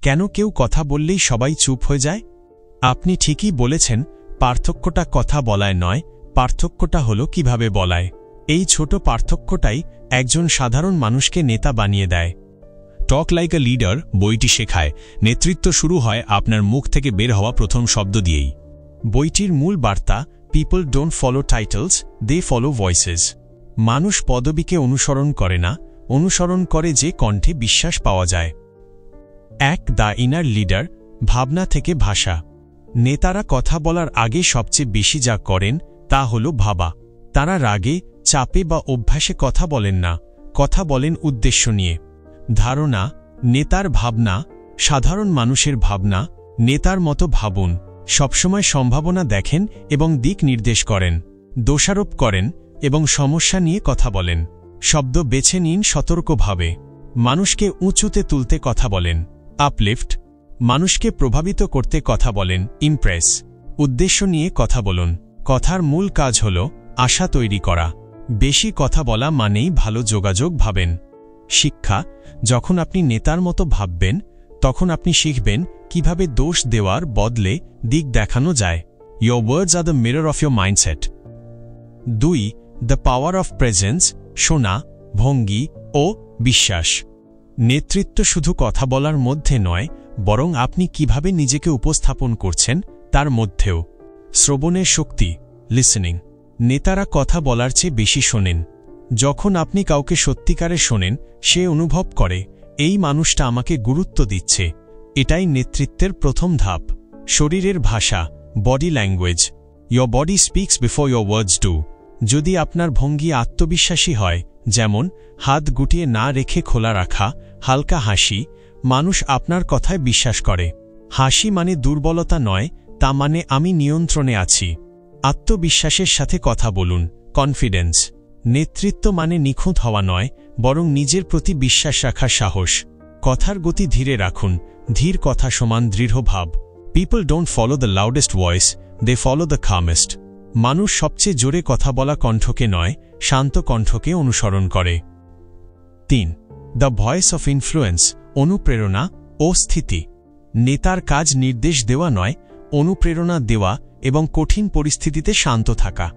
কেন কেউ কথা বললেই সবাই চুপ হয়ে যায়? আপনি ঠিকই বলেছেন, পার্থক্যটা কথা বলায় নয়, পার্থক্যটা হলো কিভাবে বলায়। এই ছোট পার্থক্যটাই একজন সাধারণ মানুষকে নেতা বানিয়ে দেয়। টক লাইক আ লিডার বইটি শেখায় নেতৃত্ব শুরু হয় আপনার মুখ থেকে বের হওয়া প্রথম শব্দ দিয়েই। বইটির মূল বার্তা, people don't follow titles, they follow voices. মানুষ পদবীকে অনুসরণ করে না, অনুসরণ করে যে কণ্ঠে বিশ্বাস পাওয়া যায়। দ্য ইনার লিডার, ভাবনা থেকে ভাষা। নেতারা কথা বলার আগে সবচেয়ে বেশি যা করেন তা হল ভাবা। তারা রাগে, চাপে বা অভ্যাসে কথা বলেন না, কথা বলেন উদ্দেশ্য নিয়ে। ধারণা, নেতার ভাবনা, সাধারণ মানুষের ভাবনা। নেতার মতো ভাবুন, সবসময় সম্ভাবনা দেখেন এবং দিক নির্দেশ করেন। দোষারোপ করেন এবং সমস্যা নিয়ে কথা বলেন। শব্দ বেছে নিন সতর্কভাবে। মানুষকে উঁচুতে তুলতে কথা বলেন, আপলিফট। মানুষকে প্রভাবিত করতে কথা বলেন, ইমপ্রেস। উদ্দেশ্য নিয়ে কথা বলুন। কথার মূল কাজ হল আশা তৈরি করা। বেশি কথা বলা মানেই ভালো যোগাযোগ ভাবেন। শিক্ষা, যখন আপনি নেতার মতো ভাববেন তখন আপনি শিখবেন কিভাবে দোষ দেওয়ার বদলে দিক দেখানো যায়। Your words are the mirror of your mindset. 2. The power of presence, শোনা, ভঙ্গি ও বিশ্বাস। নেতৃত্ব শুধু কথা বলার মধ্যে নয়, বরং আপনি কিভাবে নিজেকে উপস্থাপন করছেন তার মধ্যেও। শ্রবণের শক্তি, লিসেনিং। নেতারা কথা বলার চেয়ে বেশি শোনেন। যখন আপনি কাউকে সত্যিকারে শোনেন, সে অনুভব করে এই মানুষটা আমাকে গুরুত্ব দিচ্ছে। এটাই নেতৃত্বের প্রথম ধাপ। শরীরের ভাষা, body language. Your body speaks before your words do. যদি আপনার ভঙ্গি আত্মবিশ্বাসী হয়, যেমন হাত গুটিয়ে না রেখে খোলা রাখা, হালকা হাসি, মানুষ আপনার কথায় বিশ্বাস করে। হাসি মানে দুর্বলতা নয়, তা মানে আমি নিয়ন্ত্রণে আছি। আত্মবিশ্বাসের সাথে কথা বলুন, কনফিডেন্স। নেতৃত্ব মানে নিখুঁত হওয়া নয়, বরং নিজের প্রতি বিশ্বাস রাখার সাহস। কথার গতি ধীরে রাখুন, ধীর কথা সমান দৃঢ় ভাব। People don't follow the loudest voice, they follow the calmest. মানুষ সবচেয়ে জোরে কথা বলা কণ্ঠকে নয়, শান্ত কণ্ঠকে অনুসরণ করে। 3. দ্য ভয়েস অফ ইনফ্লুয়েন্স, অনুপ্রেরণা ও স্থিতি। নেতার কাজ নির্দেশ দেওয়া নয়, অনুপ্রেরণা দেওয়া এবং কঠিন পরিস্থিতিতে শান্ত থাকা।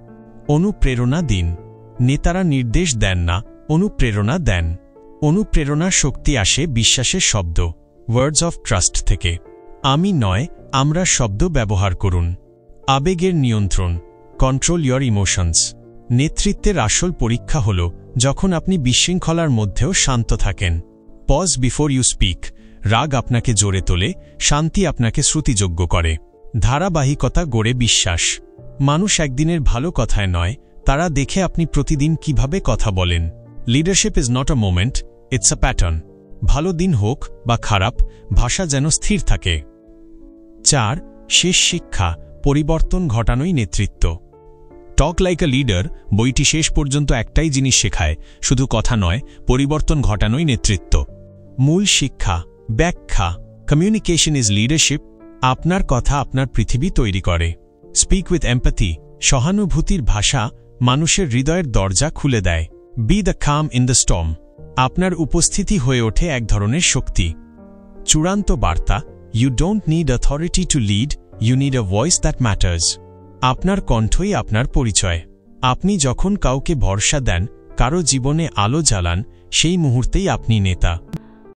অনুপ্রেরণা দিন। নেতারা নির্দেশ দেন না, অনুপ্রেরণা দেন। অনুপ্রেরণার শক্তি আসে বিশ্বাসের শব্দ, ওয়ার্ডস অফ ট্রাস্ট থেকে। আমি নয়, আমরা শব্দ ব্যবহার করুন। আবেগের নিয়ন্ত্রণ, কন্ট্রোল ইয়োর ইমোশনস। নেতৃত্বের আসল পরীক্ষা হল যখন আপনি বিশৃঙ্খলার মধ্যেও শান্ত থাকেন। Pause before you speak. রাগ আপনাকে জোরে তোলে, শান্তি আপনাকে শ্রুতিযোগ্য করে। ধারাবাহিকতা গড়ে বিশ্বাস। মানুষ একদিনের ভালো কথায় নয়, তারা দেখে আপনি প্রতিদিন কিভাবে কথা বলেন। Leadership is not a moment, it's a pattern. ভালো দিন হোক বা খারাপ, ভাষা যেন স্থির থাকে। 4. শেষ শিক্ষা, পরিবর্তন ঘটানোই নেতৃত্ব। টক লাইক আ লিডার বইটি শেষ পর্যন্ত একটাই জিনিস শেখায়, শুধু কথা নয়, পরিবর্তন ঘটানোই নেতৃত্ব। মূল শিক্ষা, ব্যাখ্যা। Communication is leadership. আপনার কথা আপনার পৃথিবী তৈরি করে। Speak with empathy. সহানুভূতির ভাষা মানুষের হৃদয়ের দরজা খুলে দেয়। Be the calm in the storm. আপনার উপস্থিতি হয়ে ওঠে এক ধরনের শক্তি। চূড়ান্ত বার্তা, you don't need authority to lead, you need a voice that matters. আপনার কণ্ঠই আপনার পরিচয়। আপনি যখন কাউকে ভরসা দেন, কারো জীবনে আলো জ্বালান, সেই মুহূর্তেই আপনি নেতা।